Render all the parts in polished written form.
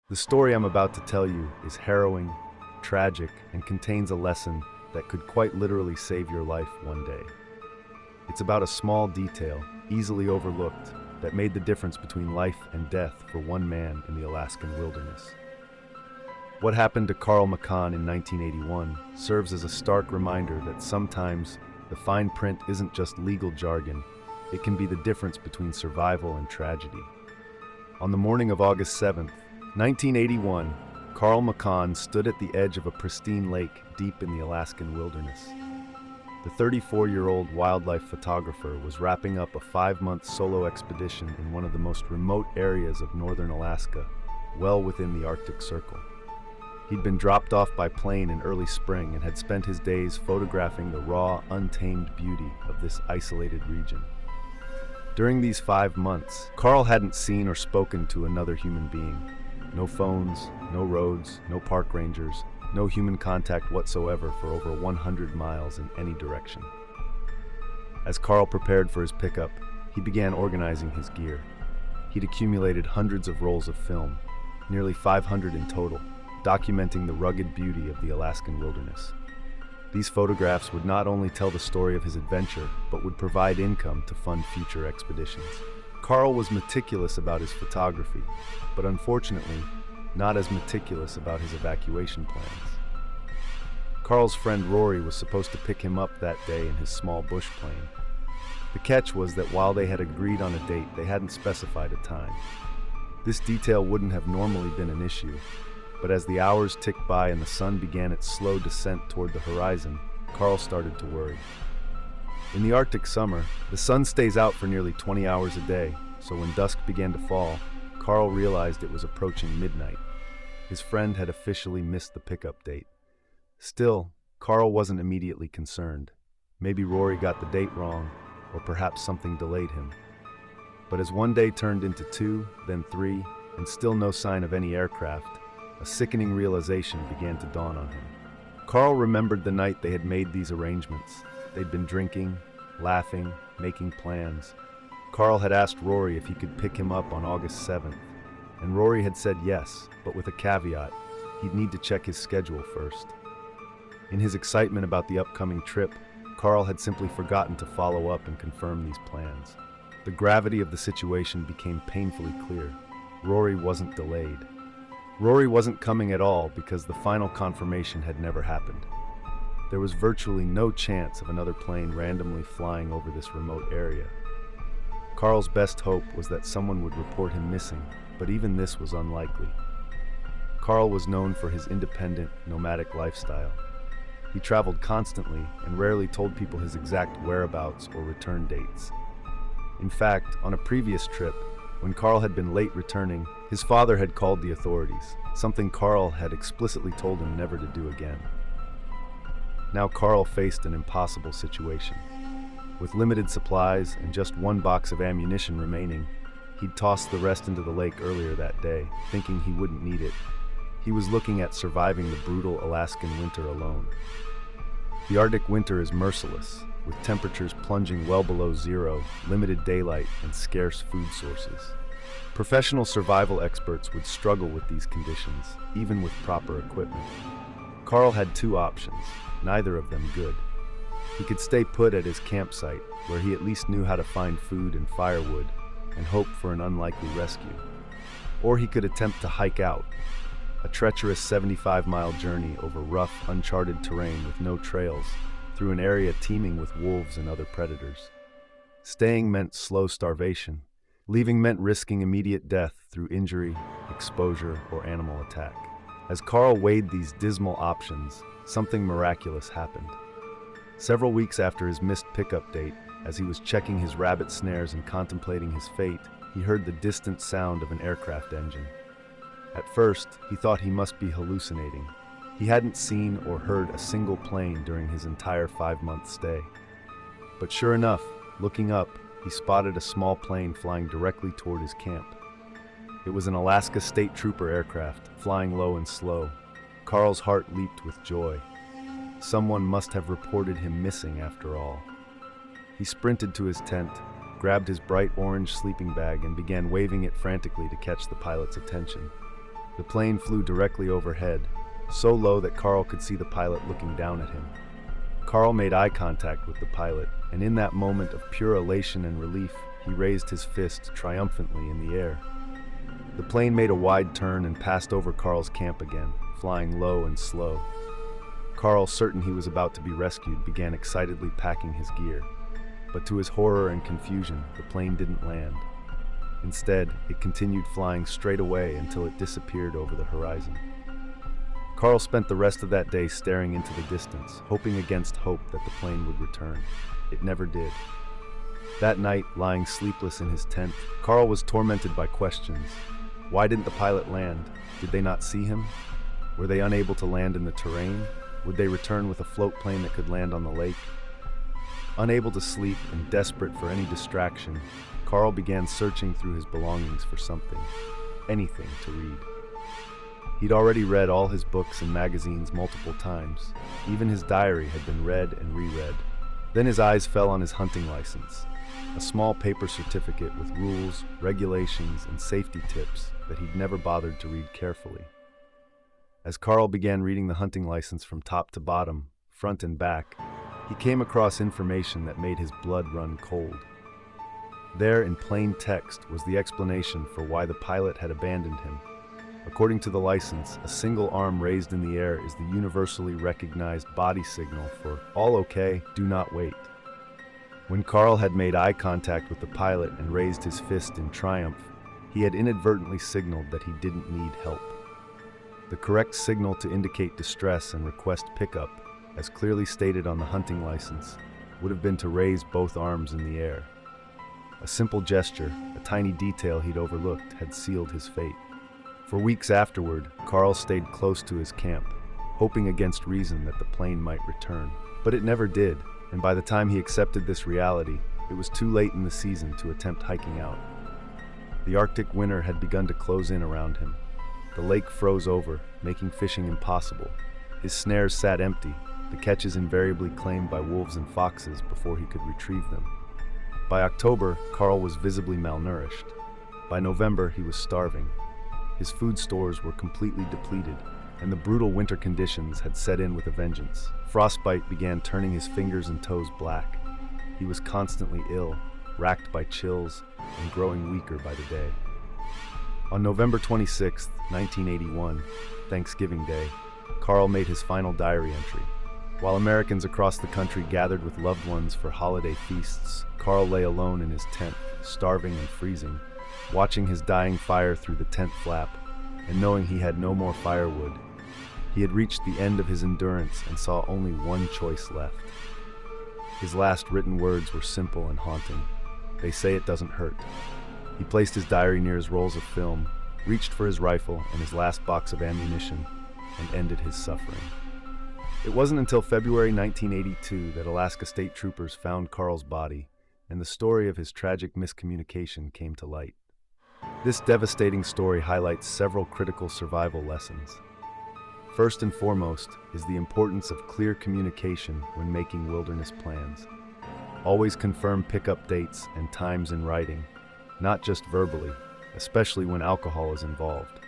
The story I'm about to tell you is harrowing, tragic, and contains a lesson that could quite literally save your life one day. It's about a small detail, easily overlooked, that made the difference between life and death for one man in the Alaskan wilderness. What happened to Carl McCann in 1981 serves as a stark reminder that sometimes the fine print isn't just legal jargon, it can be the difference between survival and tragedy. On the morning of August 7th, 1981, Carl McCann stood at the edge of a pristine lake deep in the Alaskan wilderness. The 34-year-old wildlife photographer was wrapping up a 5-month solo expedition in one of the most remote areas of northern Alaska, well within the Arctic Circle. He'd been dropped off by plane in early spring and had spent his days photographing the raw, untamed beauty of this isolated region. During these 5 months, Carl hadn't seen or spoken to another human being. No phones, no roads, no park rangers, no human contact whatsoever for over 100 miles in any direction. As Carl prepared for his pickup, he began organizing his gear. He'd accumulated hundreds of rolls of film, nearly 500 in total, documenting the rugged beauty of the Alaskan wilderness. These photographs would not only tell the story of his adventure, but would provide income to fund future expeditions. Carl was meticulous about his photography, but unfortunately, not as meticulous about his evacuation plans. Carl's friend Rory was supposed to pick him up that day in his small bush plane. The catch was that while they had agreed on a date, they hadn't specified a time. This detail wouldn't have normally been an issue, but as the hours ticked by and the sun began its slow descent toward the horizon, Carl started to worry. In the Arctic summer, the sun stays out for nearly 20 hours a day, so when dusk began to fall, Carl realized it was approaching midnight. His friend had officially missed the pickup date. Still, Carl wasn't immediately concerned. Maybe Rory got the date wrong, or perhaps something delayed him. But as one day turned into 2, then 3, and still no sign of any aircraft, a sickening realization began to dawn on him. Carl remembered the night they had made these arrangements. They'd been drinking, laughing, making plans. Carl had asked Rory if he could pick him up on August 7th, and Rory had said yes, but with a caveat: he'd need to check his schedule first. In his excitement about the upcoming trip, Carl had simply forgotten to follow up and confirm these plans. The gravity of the situation became painfully clear. Rory wasn't delayed. Rory wasn't coming at all because the final confirmation had never happened. There was virtually no chance of another plane randomly flying over this remote area. Carl's best hope was that someone would report him missing, but even this was unlikely. Carl was known for his independent, nomadic lifestyle. He traveled constantly and rarely told people his exact whereabouts or return dates. In fact, on a previous trip, when Carl had been late returning, his father had called the authorities, something Carl had explicitly told him never to do again. Now Carl faced an impossible situation. With limited supplies and just 1 box of ammunition remaining, he'd tossed the rest into the lake earlier that day, thinking he wouldn't need it. He was looking at surviving the brutal Alaskan winter alone. The Arctic winter is merciless, with temperatures plunging well below zero, limited daylight, and scarce food sources. Professional survival experts would struggle with these conditions, even with proper equipment. Carl had 2 options, neither of them good. He could stay put at his campsite, where he at least knew how to find food and firewood, and hope for an unlikely rescue. Or he could attempt to hike out, a treacherous 75-mile journey over rough, uncharted terrain with no trails, through an area teeming with wolves and other predators. Staying meant slow starvation. Leaving meant risking immediate death through injury, exposure, or animal attack. As Carl weighed these dismal options, something miraculous happened. Several weeks after his missed pickup date, as he was checking his rabbit snares and contemplating his fate, he heard the distant sound of an aircraft engine. At first, he thought he must be hallucinating. He hadn't seen or heard a single plane during his entire 5-month stay. But sure enough, looking up, he spotted a small plane flying directly toward his camp. It was an Alaska State Trooper aircraft, flying low and slow. Carl's heart leaped with joy. Someone must have reported him missing after all. He sprinted to his tent, grabbed his bright orange sleeping bag, and began waving it frantically to catch the pilot's attention. The plane flew directly overhead, so low that Carl could see the pilot looking down at him. Carl made eye contact with the pilot, and in that moment of pure elation and relief, he raised his fist triumphantly in the air. The plane made a wide turn and passed over Carl's camp again, flying low and slow. Carl, certain he was about to be rescued, began excitedly packing his gear. But to his horror and confusion, the plane didn't land. Instead, it continued flying straight away until it disappeared over the horizon. Carl spent the rest of that day staring into the distance, hoping against hope that the plane would return. It never did. That night, lying sleepless in his tent, Carl was tormented by questions. Why didn't the pilot land? Did they not see him? Were they unable to land in the terrain? Would they return with a float plane that could land on the lake? Unable to sleep and desperate for any distraction, Carl began searching through his belongings for something, anything to read. He'd already read all his books and magazines multiple times. Even his diary had been read and reread. Then his eyes fell on his hunting license, a small paper certificate with rules, regulations, and safety tips that he'd never bothered to read carefully. As Carl began reading the hunting license from top to bottom, front and back, he came across information that made his blood run cold. There, in plain text, was the explanation for why the pilot had abandoned him. According to the license, a single arm raised in the air is the universally recognized body signal for "all okay, do not wait." When Carl had made eye contact with the pilot and raised his fist in triumph, he had inadvertently signaled that he didn't need help. The correct signal to indicate distress and request pickup, as clearly stated on the hunting license, would have been to raise both arms in the air. A simple gesture, a tiny detail he'd overlooked, had sealed his fate. For weeks afterward, Carl stayed close to his camp, hoping against reason that the plane might return. But it never did, and by the time he accepted this reality, it was too late in the season to attempt hiking out. The Arctic winter had begun to close in around him. The lake froze over, making fishing impossible. His snares sat empty, the catches invariably claimed by wolves and foxes before he could retrieve them. By October, Carl was visibly malnourished. By November, he was starving. His food stores were completely depleted, and the brutal winter conditions had set in with a vengeance. Frostbite began turning his fingers and toes black. He was constantly ill, racked by chills, and growing weaker by the day. On November 26, 1981, Thanksgiving Day, Carl made his final diary entry. While Americans across the country gathered with loved ones for holiday feasts, Carl lay alone in his tent, starving and freezing, watching his dying fire through the tent flap, and knowing he had no more firewood. He had reached the end of his endurance and saw only one choice left. His last written words were simple and haunting. "They say it doesn't hurt." He placed his diary near his rolls of film, reached for his rifle and his last box of ammunition, and ended his suffering. It wasn't until February 1982 that Alaska State Troopers found Carl's body, and the story of his tragic miscommunication came to light. This devastating story highlights several critical survival lessons. First and foremost is the importance of clear communication when making wilderness plans. Always confirm pickup dates and times in writing, not just verbally, especially when alcohol is involved.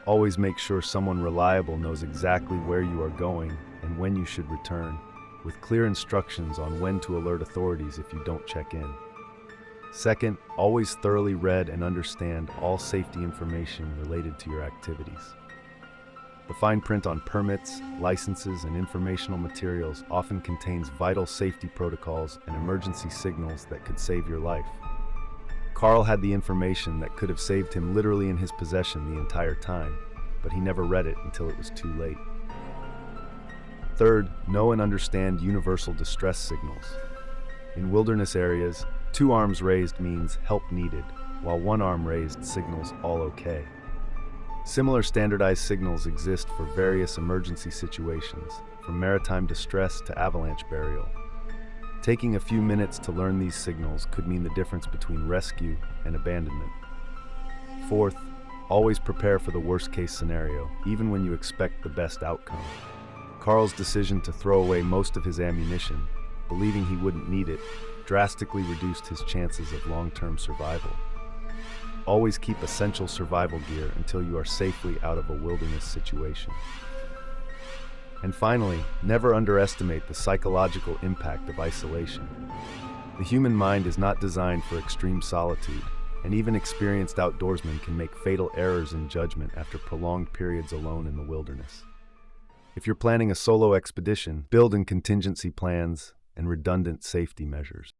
Always make sure someone reliable knows exactly where you are going and when you should return, with clear instructions on when to alert authorities if you don't check in. Second, always thoroughly read and understand all safety information related to your activities. The fine print on permits, licenses, and informational materials often contains vital safety protocols and emergency signals that could save your life. Carl had the information that could have saved him literally in his possession the entire time, but he never read it until it was too late. Third, know and understand universal distress signals. In wilderness areas, 2 arms raised means help needed, while 1 arm raised signals all okay. Similar standardized signals exist for various emergency situations, from maritime distress to avalanche burial. Taking a few minutes to learn these signals could mean the difference between rescue and abandonment. Fourth, always prepare for the worst-case scenario, even when you expect the best outcome. Carl's decision to throw away most of his ammunition, believing he wouldn't need it, drastically reduced his chances of long-term survival. Always keep essential survival gear until you are safely out of a wilderness situation. And finally, never underestimate the psychological impact of isolation. The human mind is not designed for extreme solitude, and even experienced outdoorsmen can make fatal errors in judgment after prolonged periods alone in the wilderness. If you're planning a solo expedition, build in contingency plans and redundant safety measures.